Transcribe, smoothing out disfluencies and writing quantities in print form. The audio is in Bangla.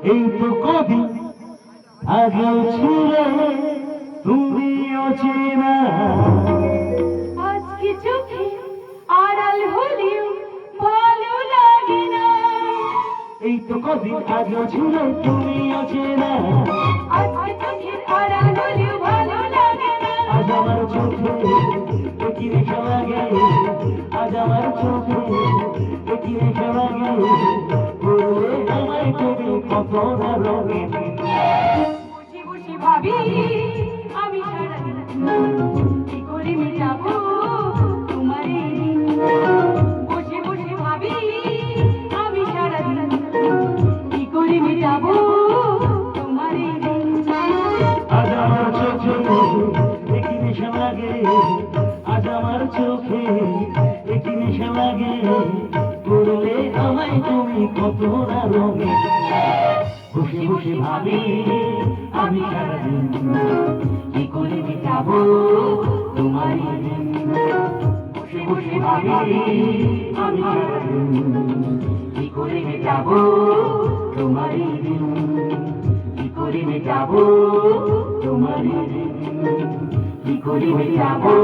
এই তো কবি আগেও ছিলে তুমি অচেনা, আজকে চোখে আড়াল হলেও ভালো লাগে না। এই তো কবি আগেও ছিলে তুমি অচেনা, আজকে চোখে আড়াল হলেও ভালো লাগে না। আজ আমার চোখে কি নেশা লাগে, আজ আমার চোখে কি নেশা লাগে, বললে আমায় তুমি কত না রঙে। বসে বসে ভাবি আমি সারাদিন কি করে মেটাবো তোমার এই দিন। বসে বসে ভাবি আমি সারাদিন কি করে মেটাবো তোমার এই দিন। আজ আমার চোখে কি নেশা লাগে, আজ আমার চোখে কি নেশা লাগে, বললে আমায় তুমি কত না রঙে। বসে বসে ভাবি আমি সারাদিন কি করে মেটাবো তোমার এই দিন। বসে বসে ভাবি আমি সারাদিন কি করে মেটাবো তোমার এই দিন, কি করে মেটাবো তোমার এই দিন, কি করে মেটাবো।